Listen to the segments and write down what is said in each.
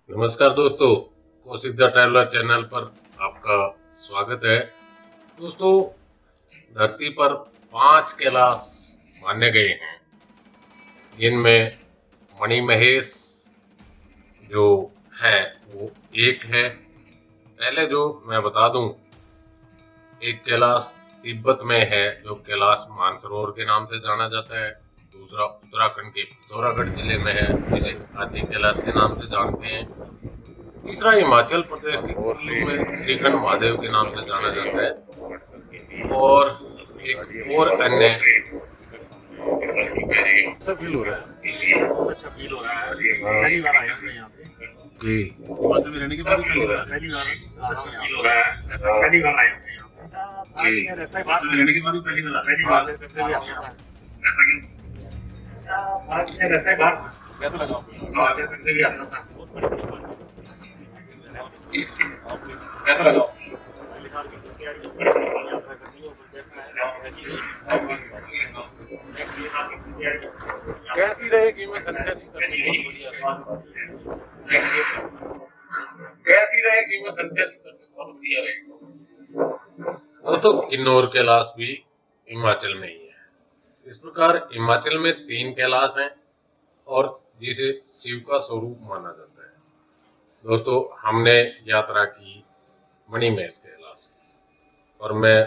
नमस्कार दोस्तों, Kaushik the traveller channel पर आपका स्वागत है। दोस्तों, धरती पर 5 कैलाश माने गए हैं, जिनमें मणि महेश जो है वो एक है। पहले जो मैं बता दूं, एक कैलाश तिब्बत में है जो कैलाश मानसरोवर के नाम से जाना जाता है। दूसरा उत्तराखंड के पिथौरागढ़ जिले में है, जिसे आदि कैलाश के नाम से जानते हैं। तीसरा हिमाचल प्रदेश के कुल्लू में श्रीखंड महादेव के नाम से जाना जाता है। और एक और अन्य अच्छा फील हो रहा है। अच्छा फील हो रहा है। पहली बार आया मैं यहाँ पे जी, हिमाचल में रहने के बाद पहली बार अच्छा फील हो रहा है। ऐसा पहली बार आया मैं यहाँ पे जी, हिमाचल में रहने के बाद पहली बार ऐसा क्यों? भारत में रहता है बाहर कैसा लगा आपको? हिमाचल में भी आता था, कैसा लगा? कैसी रहेगी, मैं संशय नहीं करता, कैसी रहेगी, मैं संशय नहीं करता, बहुत बढ़िया रहेगी। दोस्तों, किन्नौर कैलाश भी हिमाचल में ही है। इस प्रकार हिमाचल में 3 कैलाश हैं और जिसे शिव का स्वरूप माना जाता है। दोस्तों, हमने यात्रा की मणिमहेश कैलाश की और मैं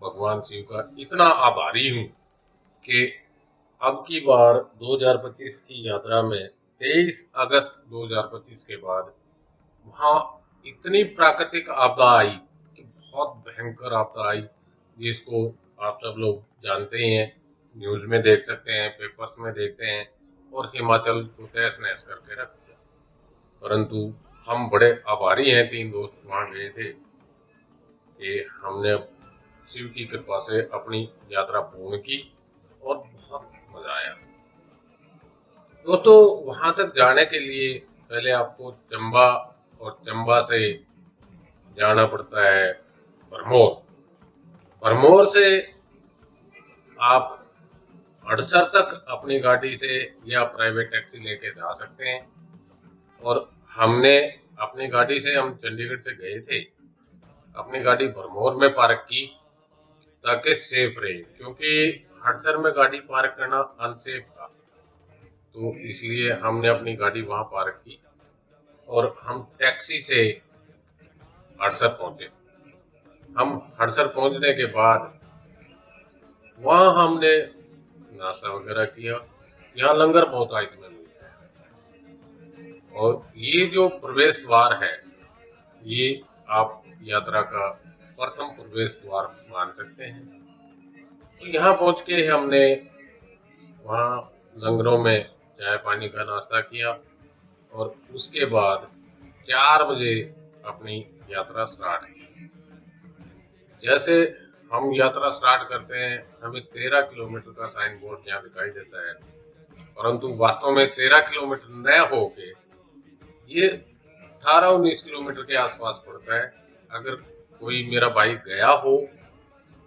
भगवान शिव का इतना आभारी हूँ कि अब की बार 2025 की यात्रा में 23 अगस्त 2025 के बाद वहाँ इतनी प्राकृतिक आपदा आई कि बहुत भयंकर आपदा आई, जिसको आप सब लोग जानते ही हैं, न्यूज़ में देख सकते हैं, पेपर्स में देखते हैं, और हिमाचल को तहस नहस करके रख दिया। परंतु हम बड़े आभारी हैं, 3 दोस्त वहाँ गए थे कि हमने शिव की कृपा से अपनी यात्रा पूर्ण की और बहुत मजा आया। दोस्तों, वहां तक जाने के लिए पहले आपको चंबा और चंबा से जाना पड़ता है भरमौर। भरमौर से आप हड़सर तक अपनी गाड़ी से या प्राइवेट टैक्सी लेके जा सकते हैं। और हमने अपनी गाड़ी से, हम चंडीगढ़ से गए थे, अपनी गाड़ी भरमौर में पार्क की ताकि सेफ रहे, क्योंकि हड़सर में गाड़ी पार्क करना अनसेफ था। तो इसलिए हमने अपनी गाड़ी वहां पार्क की और हम टैक्सी से हड़सर पहुंचे। हम हड़सर पहुंचने के बाद वहां हमने नाश्ता वगैरह किया। यहाँ लंगर बहुत आयत में मिलता है। और ये जो प्रवेश द्वार है, ये आप यात्रा का प्रथम प्रवेश द्वार मान सकते हैं। तो यहाँ पहुंच के हमने वहाँ लंगरों में चाय पानी का नाश्ता किया और उसके बाद 4 बजे अपनी यात्रा स्टार्ट की। जैसे हम यात्रा स्टार्ट करते हैं, हमें 13 किलोमीटर का साइन बोर्ड यहाँ दिखाई देता है, परंतु वास्तव में 13 किलोमीटर न होके ये 18-19 किलोमीटर के आसपास पड़ता है। अगर कोई मेरा भाई गया हो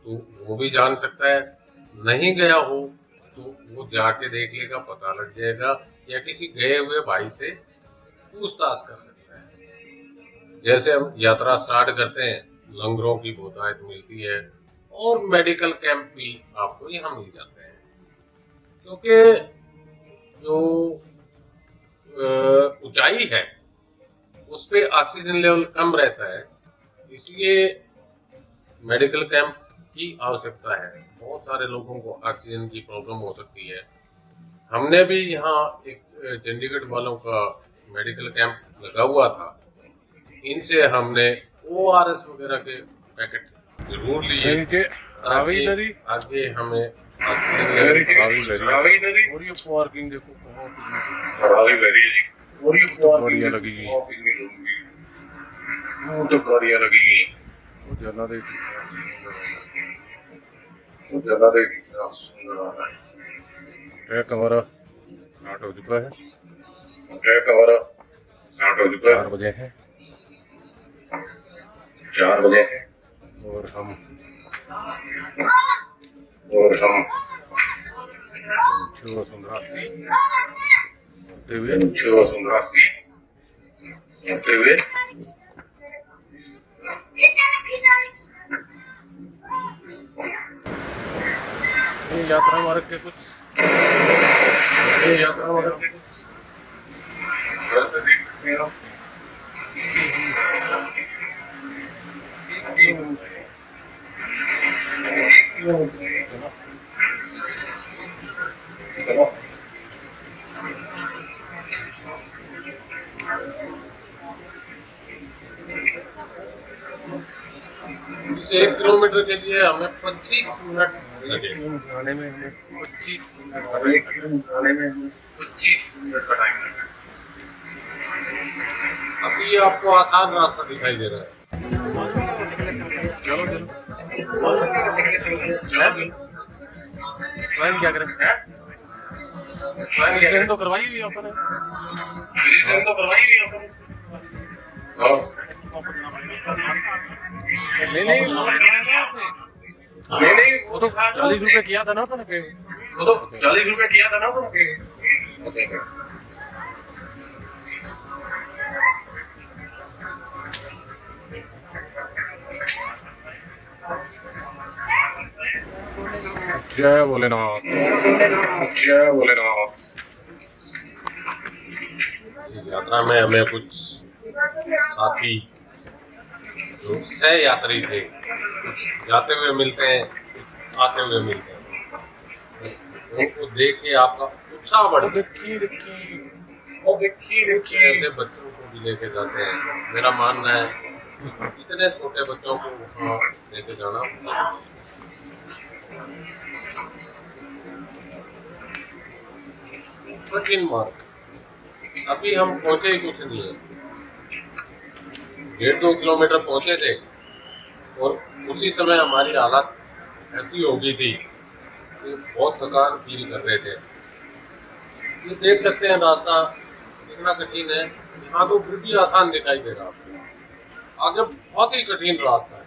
तो वो भी जान सकता है, नहीं गया हो तो वो जाके देख लेगा, पता लग जाएगा, या किसी गए हुए भाई से पूछताछ कर सकता है। जैसे हम यात्रा स्टार्ट करते हैं, लंगरों की बहुतायत मिलती है और मेडिकल कैंप भी आपको यहाँ मिल जाते हैं, क्योंकि जो ऊंचाई है उस पे ऑक्सीजन लेवल कम रहता है, इसलिए मेडिकल कैंप की आवश्यकता है। बहुत सारे लोगों को ऑक्सीजन की प्रॉब्लम हो सकती है। हमने भी यहाँ एक चंडीगढ़ वालों का मेडिकल कैंप लगा हुआ था, इनसे हमने ORS वगैरह के पैकेट जरूर लिए ताकि आगे हमें ऑक्सीजन लेवल। और ये पार्किंग देखो कहाँ बढ़िया लगेगी, तो गाड़ियाँ लगेगी, जला देखी कितना सुंदर आ रहा है। ट्रैक हमारा स्टार्ट हो चुका है। 4 बजे है, 4 बजे है और हम होते हुए ये यात्रा मार्ग के कुछ वैसे देख सकते हैं आप। इस 1 किलोमीटर के लिए हमें 25 मिनट लगे। आने में हमें 25 मिनट का टाइम लगा। अभी आपको आसान रास्ता दिखाई दे रहा है। चलो चलो क्या करें? रजिस्ट्रेशन तो करवाई हुई आपने? रजिस्ट्रेशन तो करवाई हुई आपने? नहीं वो तो 40 रुपए किया था ना आपने? वो तो 40 रुपए किया था ना आपने? अच्छा। जय भोलेनाथ, जय भोलेनाथ। यात्रा में हमें कुछ साथी जो सह यात्री थे, कुछ जाते हुए मिलते हैं, कुछ आते हुए मिलते हैं। उनको देख के आपका उत्साह बढ़ ऐसे बच्चों को भी लेके जाते हैं। मेरा मानना है इतने छोटे बच्चों को वहाँ लेके जाना कठिन मार्ग। अभी हम पहुंचे ही कुछ नहीं है, 1.5-2 किलोमीटर पहुंचे थे और उसी समय हमारी हालत ऐसी हो गई थी कि बहुत थकान फील कर रहे थे। ये देख सकते हैं रास्ता कितना कठिन है। यहाँ तो फिर भी आसान दिखाई दे रहा है, आगे बहुत ही कठिन रास्ता है।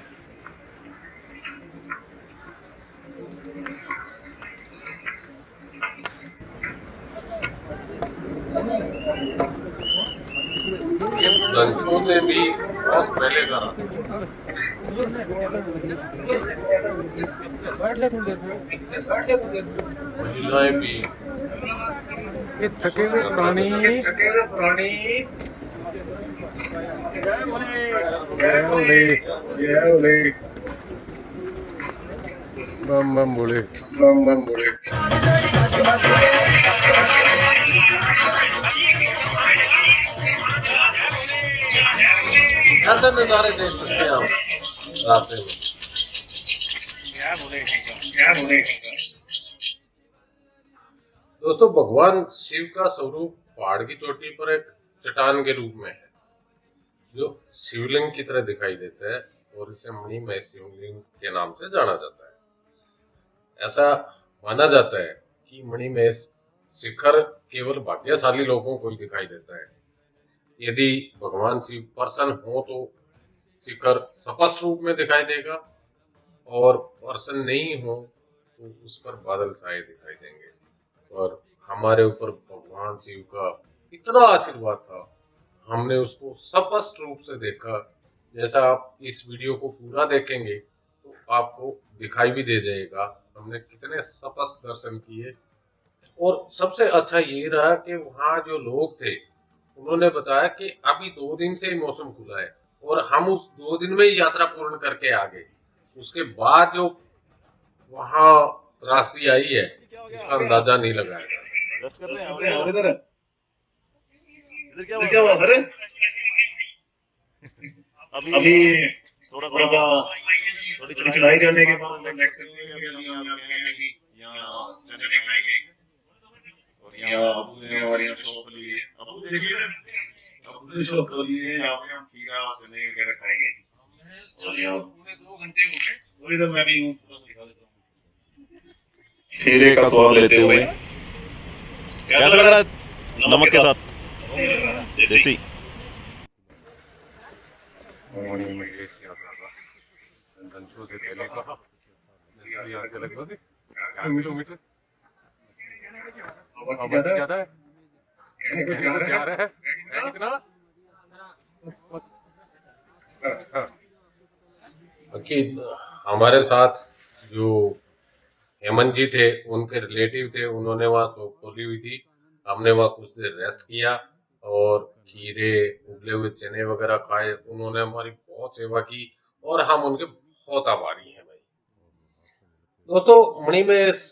ये गंजों से भी बहुत पहले का रास्ता। महिलाएं भी, ये थके हुए प्राणी बम बम बोले। ऐसे नज़ारे देख सकते हैं आप रास्ते में। दोस्तों, भगवान शिव का स्वरूप पहाड़ की चोटी पर एक चट्टान के रूप में है, जो शिवलिंग की तरह दिखाई देता है और इसे मणिमय शिवलिंग के नाम से जाना जाता है। ऐसा माना जाता है कि मणिमय शिखर केवल भाग्यशाली लोगों को ही दिखाई देता है। यदि भगवान शिव प्रसन्न हो तो शिखर स्पष्ट रूप में दिखाई देगा, और प्रसन्न नहीं हो तो उस पर बादल छाए दिखाई देंगे। और हमारे ऊपर भगवान शिव का इतना आशीर्वाद था, हमने उसको स्पष्ट रूप से देखा। जैसा आप इस वीडियो को पूरा देखेंगे तो आपको दिखाई भी दे जाएगा हमने कितने स्पष्ट दर्शन किए। और सबसे अच्छा ये रहा कि वहाँ जो लोग थे उन्होंने बताया कि अभी 2 दिन से ही मौसम खुला है और हम उस 2 दिन में ही यात्रा पूर्ण करके आ गए। उसके बाद जो वहाँ त्रासदी आई है उसका अंदाजा नहीं लगाया जा सकता। इधर क्या हुआ सर? अभी थोड़ा सा थोड़ी चढ़ाई करने के बाद शॉप लिए खीरा चने वगैरह खाएंगे। चलिए 2 घंटे हो गए और इधर मैं भी हूँ, खीरे का स्वाद लेते हुए। कैसा लग रहा है नमक के साथ? देसी। से पहले कहा यहाँ से लगभग 4 किलोमीटर ज्यादा है, जा रहा है कितना था। बाकी हमारे साथ जो हेमंत जी थे, उनके रिलेटिव थे, उन्होंने वहाँ शॉप खोली हुई थी। हमने वहाँ कुछ देर रेस्ट किया और खीरे, उबले हुए चने वगैरह खाए। उन्होंने हमारी बहुत सेवा की और हम उनके बहुत आभारी हैं भाई। दोस्तों, मणिमहेश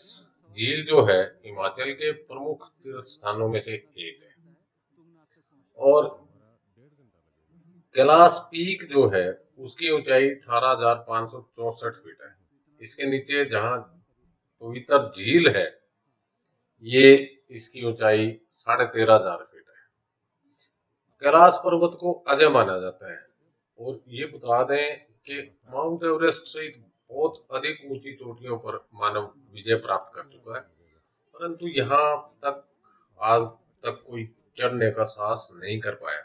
झील जो है हिमाचल के प्रमुख तीर्थ स्थानों में से एक है और कैलाश पीक जो है उसकी ऊंचाई 18,564 फीट है। इसके नीचे जहां पवित्र झील है, ये इसकी ऊंचाई 13,500 फीट है। कैलाश पर्वत को अजय माना जाता है और ये बता दें कि माउंट एवरेस्ट सहित बहुत अधिक ऊंची चोटियों पर मानव विजय प्राप्त कर चुका है, परंतु यहाँ तक आज तक कोई चढ़ने का साहस नहीं कर पाया।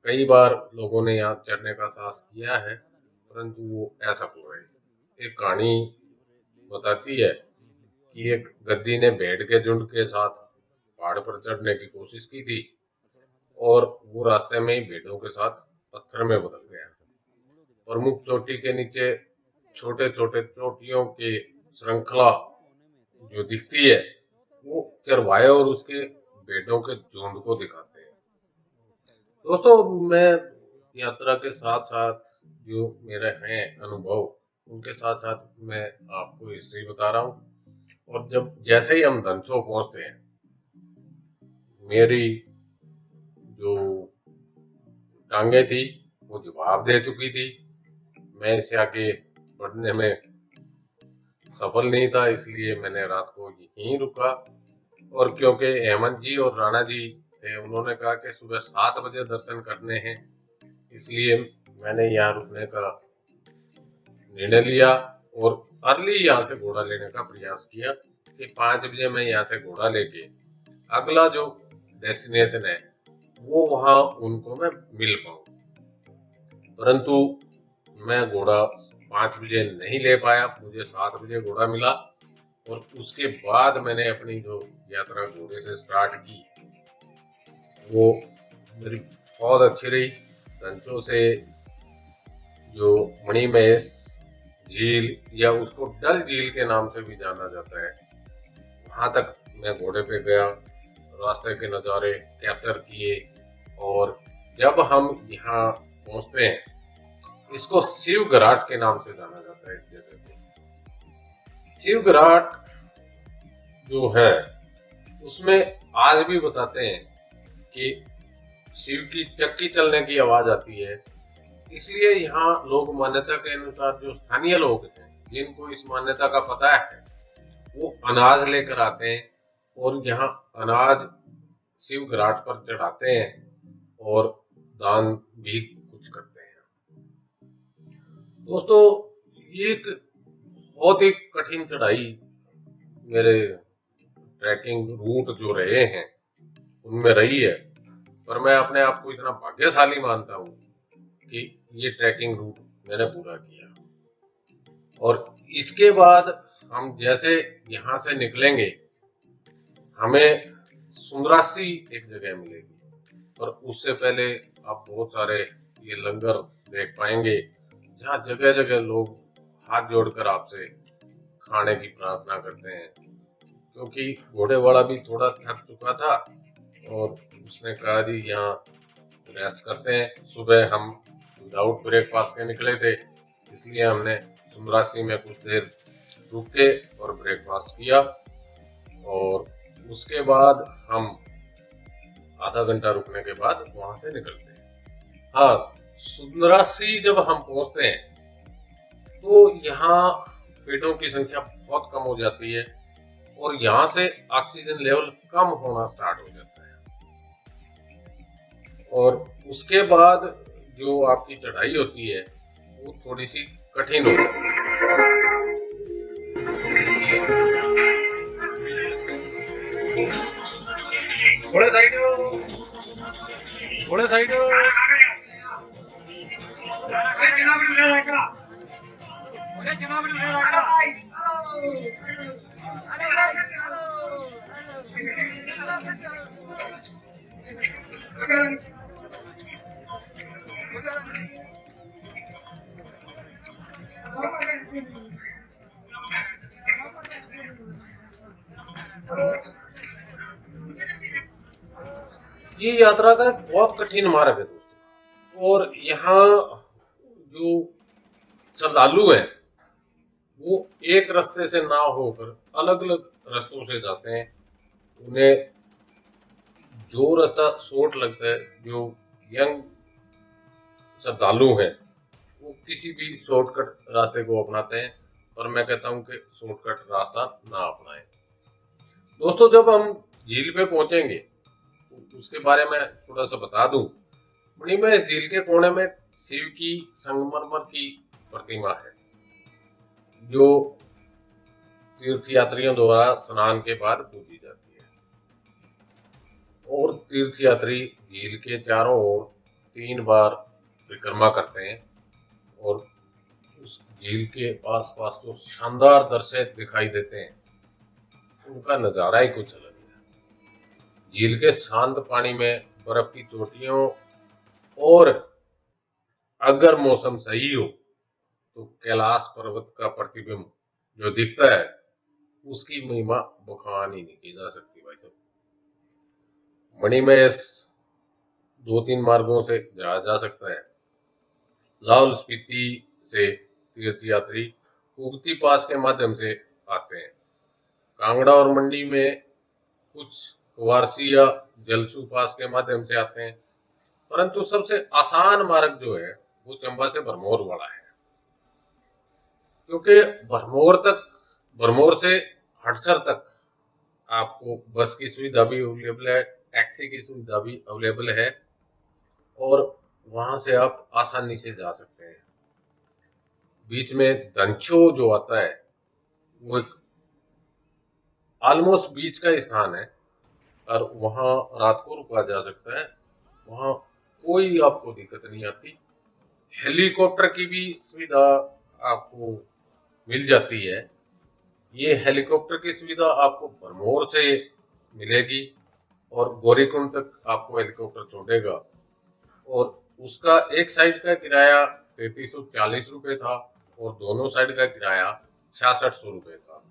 कई बार लोगों ने यहाँ चढ़ने का साहस किया है, परंतु वो असफल रहे। एक कहानी बताती है कि एक गद्दी ने भेड़ के झुंड के साथ पहाड़ पर चढ़ने की कोशिश की थी और वो रास्ते में ही भेड़ों के साथ पत्थर में बदल गया। प्रमुख चोटी के नीचे छोटे छोटे चोटियों की श्रृंखला जो दिखती है, वो चरवाहे और उसके भेड़ों के झुंड को दिखाते हैं। दोस्तों, मैं यात्रा के साथ साथ जो मेरे हैं अनुभव, उनके साथ साथ मैं आपको हिस्ट्री बता रहा हूँ। और जब जैसे ही हम धनसो पहुंचते हैं, मेरी जो टांगे थी वो जवाब दे चुकी थी। मैं इससे आगे बढ़ने में सफल नहीं था, इसलिए मैंने रात को यहीं रुका। और क्योंकि हेमंत जी और राणा जी थे, उन्होंने कहा कि सुबह 7 बजे दर्शन करने हैं, इसलिए मैंने यहाँ रुकने का निर्णय लिया और अर्ली यहाँ से घोड़ा लेने का प्रयास किया कि 5 बजे मैं यहाँ से घोड़ा लेके अगला जो डेस्टिनेशन है वो वहाँ उनको मैं मिल पाऊँ। परंतु मैं घोड़ा 5 बजे नहीं ले पाया, मुझे 7 बजे घोड़ा मिला और उसके बाद मैंने अपनी जो यात्रा घोड़े से स्टार्ट की, वो मेरी बहुत अच्छी रही। धनसो से जो मणिमहेश झील या उसको डल झील के नाम से भी जाना जाता है, वहाँ तक मैं घोड़े पे गया, रास्ते के नज़ारे कैप्चर किए। और जब हम यहाँ पहुँचते हैं, इसको शिव घराट के नाम से जाना जाता है। इस जगह को शिव घराट जो है उसमें आज भी बताते हैं कि शिव की चक्की चलने की आवाज आती है। इसलिए यहाँ लोग मान्यता के अनुसार, जो स्थानीय लोग हैं जिनको इस मान्यता का पता है, वो अनाज लेकर आते हैं और यहाँ अनाज शिव घराट पर चढ़ाते हैं और दान भी कुछ करते हैं। दोस्तों, ये एक बहुत ही कठिन चढ़ाई मेरे ट्रैकिंग रूट जो रहे हैं उनमें रही है, पर मैं अपने आप को इतना भाग्यशाली मानता हूँ कि ये ट्रैकिंग रूट मैंने पूरा किया। और इसके बाद हम जैसे यहाँ से निकलेंगे, हमें सुंदरासी एक जगह मिलेगी, पर उससे पहले आप बहुत सारे ये लंगर देख पाएंगे जहाँ जगह जगह लोग हाथ जोड़कर आपसे खाने की प्रार्थना करते हैं। क्योंकि घोड़े वाला भी थोड़ा थक चुका था और उसने कहा जी यहाँ रेस्ट करते हैं। सुबह हम विदाउट ब्रेकफास्ट के निकले थे, इसलिए हमने सुंदरासी में कुछ देर रुके और ब्रेकफास्ट किया और उसके बाद हम आधा घंटा रुकने के बाद वहां से निकलते हैं। हाँ, सुंदरासी जब हम पहुंचते हैं तो यहाँ पेड़ों की संख्या बहुत कम हो जाती है और यहाँ से ऑक्सीजन लेवल कम होना स्टार्ट हो जाता है। और उसके बाद जो आपकी चढ़ाई होती है वो थोड़ी सी कठिन होती है। घोड़े साइड हो, घोड़े साइड हो। ये यात्रा का एक बहुत कठिन मार्ग है दोस्तों, और यहाँ जो श्रद्धालु हैं वो एक रास्ते से ना होकर अलग अलग रास्तों से जाते हैं। उन्हें जो रास्ता शॉर्ट लगता है, जो यंग श्रद्धालु हैं वो किसी भी शॉर्टकट रास्ते को अपनाते हैं, पर मैं कहता हूं कि शॉर्टकट रास्ता ना अपनाएं। दोस्तों, जब हम झील पे पहुंचेंगे तो उसके बारे में थोड़ा सा बता दूं। मणिमय इस झील के कोने में शिव की संगमरमर की प्रतिमा है, जो तीर्थयात्रियों द्वारा स्नान के बाद पूजी जाती है। और तीर्थयात्री झील के चारों ओर 3 बार परिक्रमा करते हैं, और उस झील के आसपास जो शानदार दृश्य दिखाई देते हैं उनका नजारा ही कुछ अलग है। झील के शांत पानी में बर्फ की चोटियों, और अगर मौसम सही हो तो कैलाश पर्वत का प्रतिबिंब जो दिखता है उसकी महिमा बखान ही नहीं की जा सकती भाई साहब। मणिमय 2-3 मार्गों से जाया जा सकता है। लाहौल स्पीति से तीर्थयात्री उगती पास के माध्यम से आते हैं। कांगड़ा और मंडी में कुछ वारसी या जलसू पास के माध्यम से आते हैं, परंतु सबसे आसान मार्ग जो है वो चंबा से भरमौर वाला है, क्योंकि भरमौर से हड़सर तक आपको बस की सुविधा भी अवेलेबल है, टैक्सी की सुविधा भी अवेलेबल है, और वहां से आप आसानी से जा सकते हैं। बीच में दंचो जो आता है वो एक ऑलमोस्ट बीच का स्थान है, और वहां रात को रुका जा सकता है। वहां कोई आपको दिक्कत नहीं आती। हेलीकॉप्टर की भी सुविधा आपको मिल जाती है। ये हेलीकॉप्टर की सुविधा आपको भरमौर से मिलेगी, और गौरीकुंड तक आपको हेलीकॉप्टर छोड़ेगा, और उसका एक साइड का किराया 3340 रुपये था, और दोनों साइड का किराया 6600 रुपये था।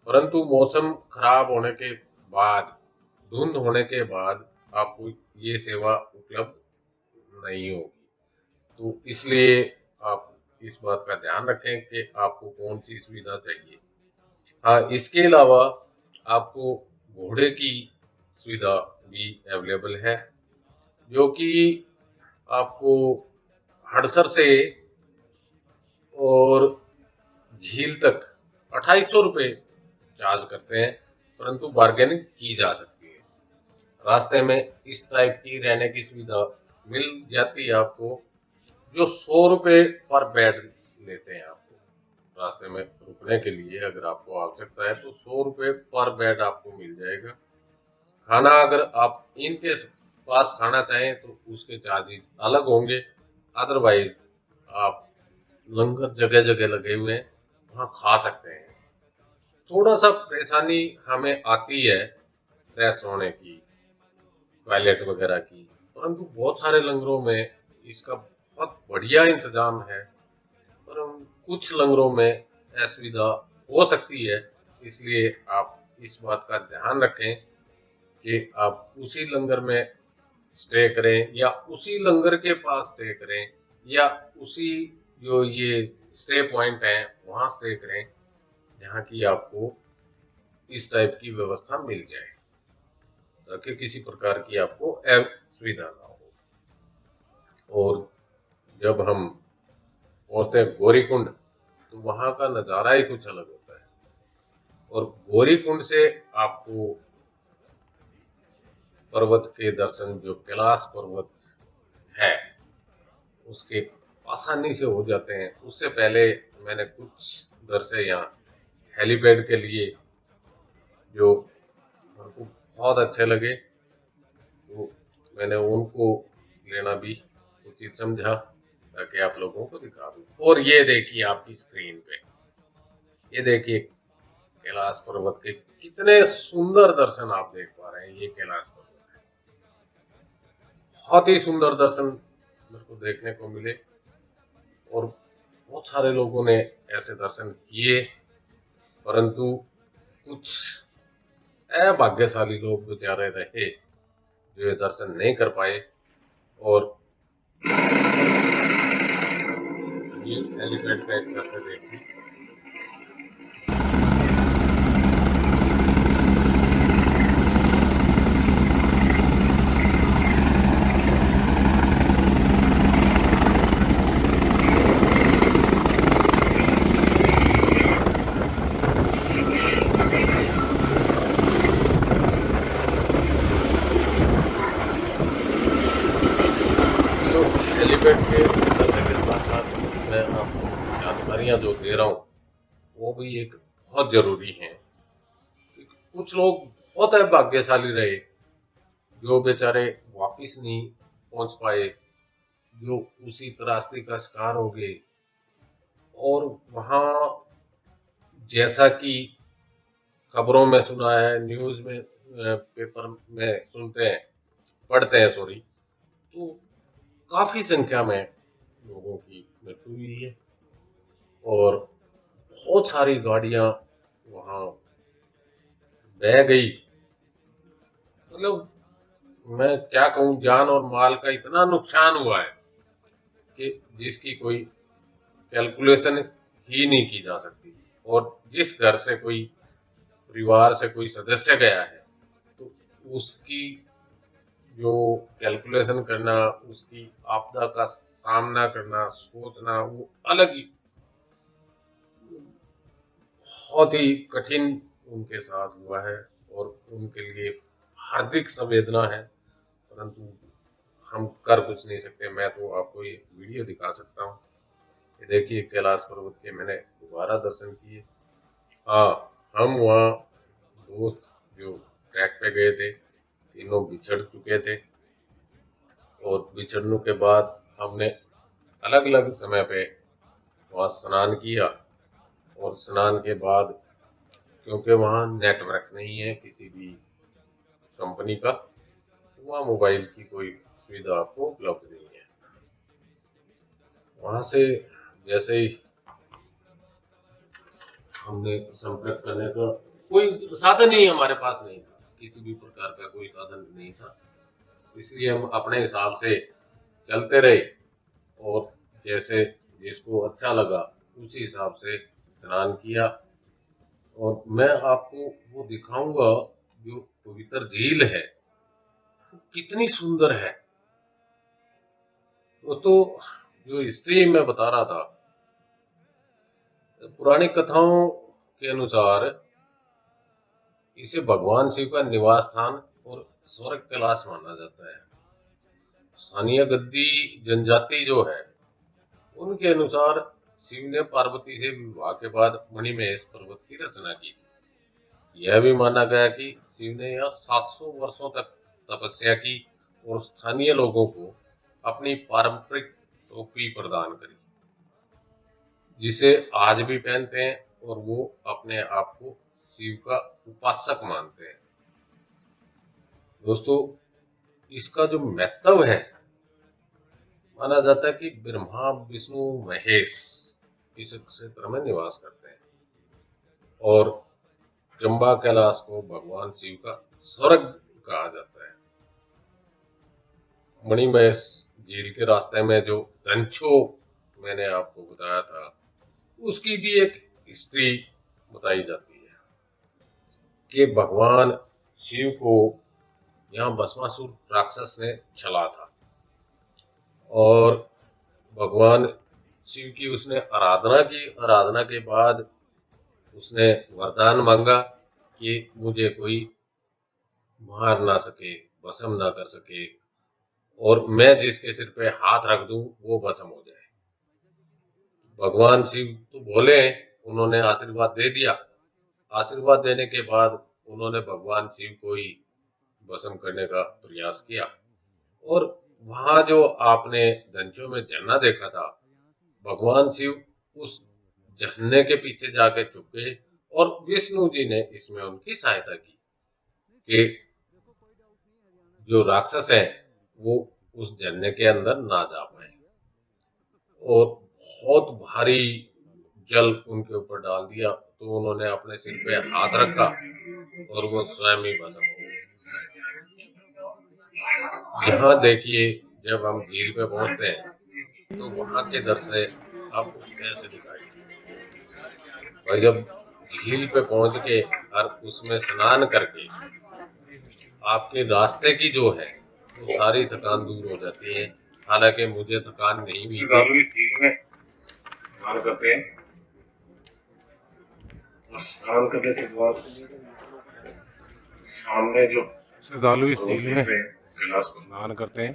परंतु मौसम खराब होने के बाद, धुंध होने के बाद आपको ये सेवा उपलब्ध नहीं होगी। तो इसलिए आप इस बात का ध्यान रखें कि आपको कौन सी सुविधा चाहिए। हाँ, इसके अलावा आपको घोड़े की सुविधा भी अवेलेबल है, जो कि आपको हड़सर से और झील तक 2800 रुपये चार्ज करते हैं, परंतु बार्गेनिंग की जा सकती है। रास्ते में इस टाइप की रहने की सुविधा मिल जाती है आपको, जो 100 रुपये पर बेड लेते हैं आपको। रास्ते में रुकने के लिए अगर आपको आवश्यकता है तो 100 रुपये पर बेड आपको मिल जाएगा। खाना अगर आप इनके पास खाना चाहें तो उसके चार्जेस अलग होंगे, अदरवाइज आप लंगर जगह जगह लगे हुए हैं वहाँ खा सकते हैं। थोड़ा सा परेशानी हमें आती है फ्रेश होने की, टॉयलेट वगैरह की, परंतु बहुत सारे लंगरों में इसका बहुत बढ़िया इंतजाम है। पर कुछ लंगरों में असुविधा हो सकती है, इसलिए आप इस बात का ध्यान रखें कि आप उसी लंगर में स्टे करें, या उसी लंगर के पास स्टे करें, या उसी जो ये स्टे पॉइंट है वहाँ स्टे करें जहाँ की आपको इस टाइप की व्यवस्था मिल जाए, ताकि किसी प्रकार की आपको असुविधा ना हो। और जब हम पहुँचते हैं गौरीकुंड तो वहाँ का नज़ारा ही कुछ अलग होता है, और गौरीकुंड से आपको पर्वत के दर्शन, जो कैलाश पर्वत है, उसके आसानी से हो जाते हैं। उससे पहले मैंने कुछ दृश्य यहाँ हेलीपैड के लिए जो मेरे को बहुत अच्छे लगे, तो मैंने उनको लेना भी उचित समझा ताकि आप लोगों को दिखा दूँ। और ये देखिए आपकी स्क्रीन पे, ये देखिए कैलाश पर्वत के कितने सुंदर दर्शन आप देख पा रहे हैं। ये कैलाश पर्वत है, बहुत ही सुंदर दर्शन मेरे को देखने को मिले, और बहुत सारे लोगों ने ऐसे दर्शन किए, परंतु कुछ अभाग्यशाली लोग बेचारे रहे जो ये दर्शन नहीं कर पाए। और ये हेलीपैड का एक दृश्य देखिए। तो हेलीपैड के दृश्य के साथ साथ मैं आपको जानकारियां जो दे रहा हूँ वो भी एक बहुत जरूरी है। कुछ लोग बहुत भाग्यशाली रहे जो बेचारे वापिस नहीं पहुंच पाए, जो उसी त्रासदी का शिकार हो गए। और वहाँ जैसा कि खबरों में सुना है, न्यूज में, पेपर में सुनते हैं, पढ़ते हैं, सॉरी, तो काफी संख्या में लोगों की मृत्यु हुई है और बहुत सारी गाड़ियां वहाँ बह गई। मतलब मैं क्या कहूँ, जान और माल का इतना नुकसान हुआ है कि जिसकी कोई कैलकुलेशन ही नहीं की जा सकती। और जिस घर से कोई परिवार से कोई सदस्य गया है तो उसकी जो कैलकुलेशन करना, उसकी आपदा का सामना करना, सोचना, वो अलग ही बहुत ही कठिन उनके साथ हुआ है और उनके लिए हार्दिक संवेदना है। परंतु हम कर कुछ नहीं सकते। मैं तो आपको ये वीडियो दिखा सकता हूँ। ये देखिए, कैलाश पर्वत के मैंने दोबारा दर्शन किए। हाँ, हम वहाँ दोस्त जो ट्रैक पे गए थे तीनों बिछड़ चुके थे और बिछड़ने के बाद हमने अलग अलग समय पे वहाँ स्नान किया। और स्नान के बाद, क्योंकि वहाँ नेटवर्क नहीं है किसी भी कंपनी का, तो वहाँ मोबाइल की कोई सुविधा आपको उपलब्ध नहीं है। वहाँ से जैसे ही हमने संपर्क करने का कोई साधन ही हमारे पास नहीं था, किसी भी प्रकार का कोई साधन नहीं था, इसलिए हम अपने हिसाब से चलते रहे और जैसे जिसको अच्छा लगा उसी हिसाब से स्नान किया। और मैं आपको वो दिखाऊंगा, जो पवित्र झील है कितनी सुंदर है दोस्तों। जो हिस्ट्री मैं बता रहा था, पुरानी कथाओं के अनुसार इसे भगवान शिव का निवास स्थान और स्वर्ग कैलाश माना जाता है। स्थानीय गद्दी जनजाति जो है उनके अनुसार शिव ने पार्वती से विवाह के बाद मणिमहेश पर्वत की रचना की थी। यह भी माना गया कि शिव ने यहाँ 700 वर्षों तक तपस्या की और स्थानीय लोगों को अपनी पारंपरिक टोपी प्रदान करी, जिसे आज भी पहनते हैं और वो अपने आप को शिव का उपासक मानते हैं। दोस्तों, इसका जो महत्व है, माना जाता है कि ब्रह्मा विष्णु महेश इस क्षेत्र में निवास करते हैं और चंबा कैलाश को भगवान शिव का स्वर्ग कहा जाता है। मणिमहेश झील के रास्ते में जो धनछो मैंने आपको बताया था, उसकी भी एक हिस्ट्री बताई जाती है कि भगवान शिव को यहाँ भस्मासुर राक्षस ने छला था और भगवान शिव की उसने आराधना की। आराधना के बाद उसने वरदान मांगा कि मुझे कोई मार ना सके, भस्म ना कर सके, और मैं जिसके सिर पे हाथ रख दूं वो भस्म हो जाए। भगवान शिव तो बोले, उन्होंने आशीर्वाद दे दिया। आशीर्वाद देने के बाद उन्होंने भगवान शिव को ही भस्म करने का प्रयास किया। और वहां जो आपने धनचो में झरना देखा था, भगवान शिव उस झरने के पीछे जाके छुप गए और विष्णु जी ने इसमें उनकी सहायता की कि जो राक्षस है वो उस झरने के अंदर ना जा पाए। और बहुत भारी जल उनके ऊपर डाल दिया, तो उन्होंने अपने सिर पे हाथ रखा और वो स्वयं ही भस्म हो गए। यहाँ देखिए, जब हम झील पे पहुंचते हैं तो वहां के दृश्य आपको कैसे दिखाई। और जब झील पे पहुंच के और उसमें स्नान करके आपके रास्ते की जो है वो सारी थकान दूर हो जाती है। हालांकि मुझे थकान नहीं हुई थी। झील में स्नान करते हैं और स्नान करने के बाद सामने जो श्रद्धालु इस झील में स्नान करते हैं।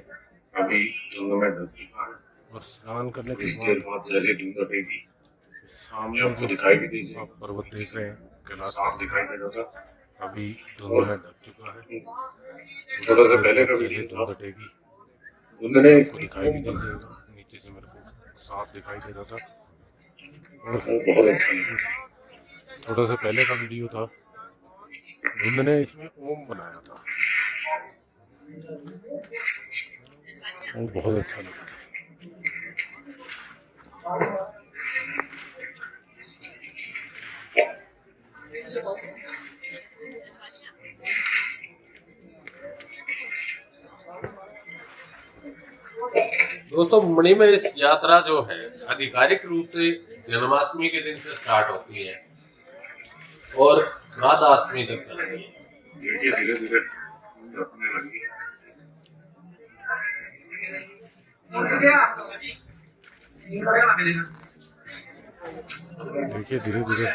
अभी धुंध में ढक चुका है और स्नान करने के बाद जैसे धुंध हटेगी सामने आपको दिखाई भी दीजिए, आप पर्वत देख रहे हैं, कैलाश साफ दिखाई दे रहा था। अभी धुंध में ढक चुका है, थोड़ा सा पहले का वीडियो धुंध हटेगी, धुंध ने इसको दिखाई भी दीजिएगा, नीचे से मेरे को साफ दिखाई दे रहा था और बहुत अच्छा लगा। थोड़ा सा पहले का वीडियो था, धुंध ने इसमें ओम बनाया था और बहुत अच्छा लगा था। दोस्तों, मणिमहेश यात्रा जो है आधिकारिक रूप से जन्माष्टमी के दिन से स्टार्ट होती है और राधाष्टमी तक चलती है। देखिए धीरे धीरे अपने लगी। देखिए धीरे धीरे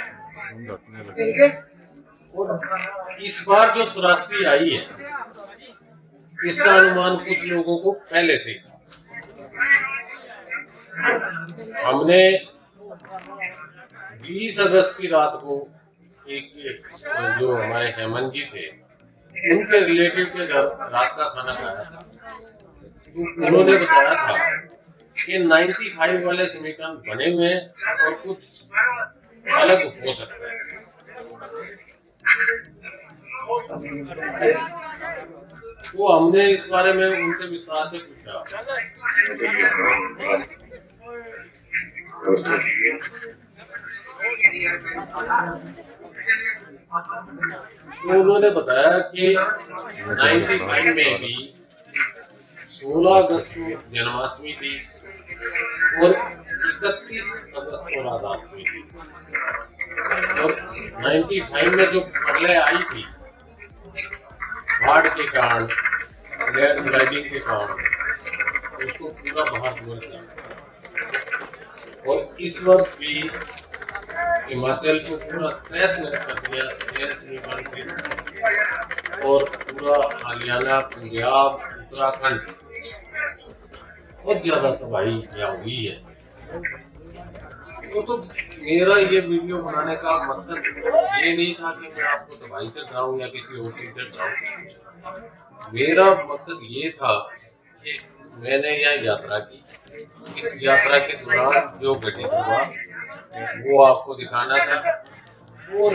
घटने लगी। और इस बार जो त्रासदी आई है इसका अनुमान कुछ लोगों को पहले से था। हमने 20 अगस्त की रात को एक जो हमारे हेमंत जी थे उनके रिलेटिव के घर रात का खाना खाया था, तो उन्होंने बताया था कि 95 वाले समीकरण बने हुए हैं और कुछ अलग हो सकता है। तो हमने इस बारे में उनसे विस्तार से पूछा तो उन्होंने बताया कि 95 में भी 16 अगस्त को जन्माष्टमी थी और 31 अगस्त को राधाष्टमी थी और 95 में जो प्रलय आई थी बाढ़ के कारण, लैंड स्लाइडिंग के कारण, उसको पूरा भारतवर्ष जाना। और इस वर्ष भी हिमाचल को पूरा तहस नहस कर दिया, और पूरा हरियाणा, पंजाब, उत्तराखंड बहुत ज्यादा तबाही यहाँ हुई है। तो मेरा ये वीडियो बनाने का मकसद ये नहीं था कि मैं आपको तबाही से डराऊं या किसी और चीज से डराऊं। मेरा मकसद ये था कि मैंने यह यात्रा की, इस यात्रा के दौरान जो घटित हुआ वो आपको दिखाना था और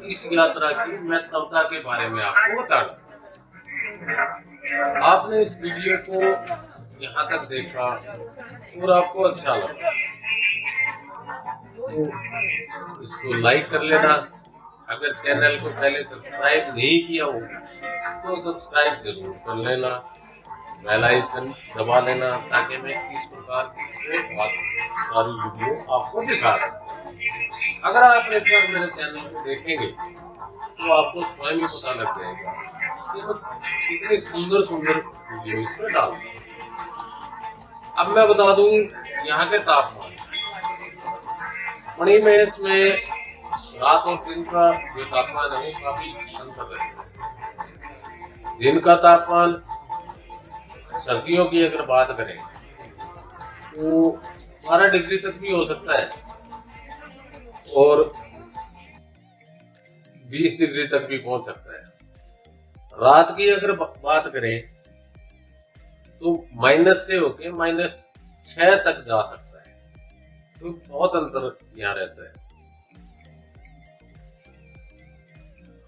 इस यात्रा की महत्वता के बारे में आपको बताना। आपने इस वीडियो को यहाँ तक देखा और आपको अच्छा लगा तो इसको लाइक कर लेना। अगर चैनल को पहले सब्सक्राइब नहीं किया हो तो सब्सक्राइब जरूर कर लेना, बेल आइकन दबा लेना ताकि मैं इस प्रकार की सारी वीडियो आपको दिखा दूं। अगर आप एक बार मेरे चैनल को देखेंगे तो आपको स्वयं ही पता लग जाएगा कि मैं कितनी सुंदर सुंदर वीडियो इस पर डालूं। अब मैं बता दूं यहाँ के तापमान। मणिमहेश में रात और दिन का जो तापमान है वो काफी अंतर रहता है। दिन का तापमान सर्दियों की अगर बात करें तो 12 डिग्री तक भी हो सकता है और 20 डिग्री तक भी पहुंच सकता है। रात की अगर बात करें तो माइनस से होके -6 तक जा सकता है, तो बहुत अंतर यहाँ रहता है।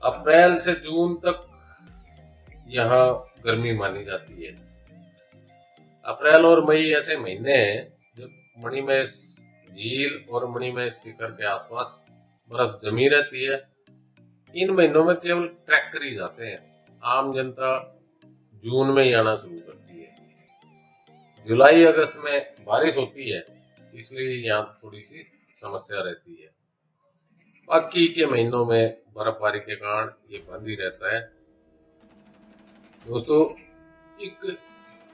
अप्रैल से जून तक यहाँ गर्मी मानी जाती है। अप्रैल और मई ऐसे महीने हैं जब मणिमहेश झील और मणिमहेश शिखर के आसपास बर्फ जमी रहती है। इन महीनों में केवल ट्रैक्टर ही जाते हैं, आम जनता जून में ही आना शुरू करती है। जुलाई अगस्त में बारिश होती है, इसलिए यहाँ थोड़ी सी समस्या रहती है। बाकी के महीनों में बर्फबारी के कारण ये बंद ही रहता है। दोस्तों, एक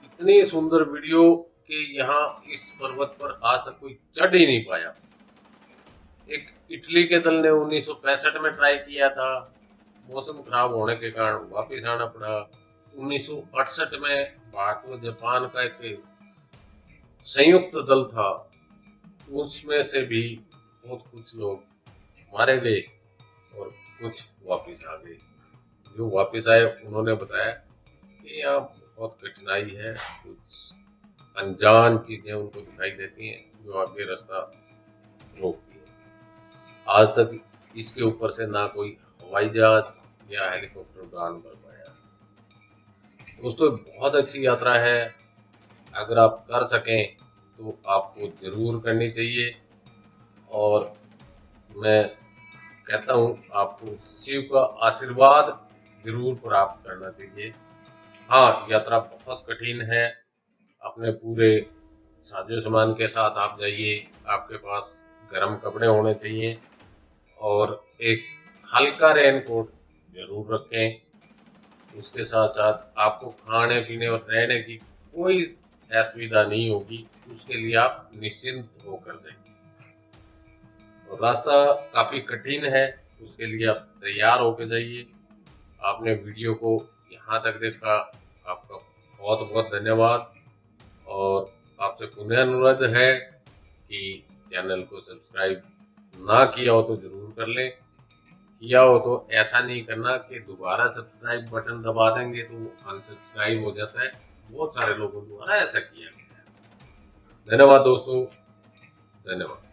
इतनी सुंदर वीडियो कि यहाँ इस पर्वत पर आज तक कोई चढ़ ही नहीं पाया। एक इटली के दल ने 1965 में ट्राई किया था, मौसम खराब होने के कारण वापस आना पड़ा। 1968 में भारत और जापान का एक संयुक्त दल था, उसमें से भी बहुत कुछ लोग मारे गए और कुछ वापस आ गए। जो वापस आए उन्होंने बताया कि यहाँ बहुत कठिनाई है, कुछ अनजान चीजें उनको दिखाई देती हैं जो आगे रास्ता रोकती है। आज तक इसके ऊपर से ना कोई हवाई जहाज या हेलीकॉप्टर उड़ान भर पाया। दोस्तों, बहुत अच्छी यात्रा है, अगर आप कर सकें तो आपको जरूर करनी चाहिए। और मैं कहता हूँ आपको शिव का आशीर्वाद जरूर प्राप्त करना चाहिए। हाँ, यात्रा बहुत कठिन है, अपने पूरे साजो सामान के साथ आप जाइए। आपके पास गर्म कपड़े होने चाहिए और एक हल्का रेनकोट जरूर रखें। उसके साथ साथ आपको खाने पीने और रहने की कोई असुविधा नहीं होगी, उसके लिए आप निश्चिंत होकर जाइए। और रास्ता काफ़ी कठिन है, उसके लिए आप तैयार होकर जाइए। आपने वीडियो को यहाँ तक देखा, आपका बहुत बहुत धन्यवाद। और आपसे पुनः अनुरोध है कि चैनल को सब्सक्राइब ना किया हो तो ज़रूर कर लें, किया हो तो ऐसा नहीं करना कि दोबारा सब्सक्राइब बटन दबा देंगे तो अनसब्सक्राइब हो जाता है। बहुत सारे लोगों द्वारा ऐसा किया गया है। धन्यवाद दोस्तों, धन्यवाद।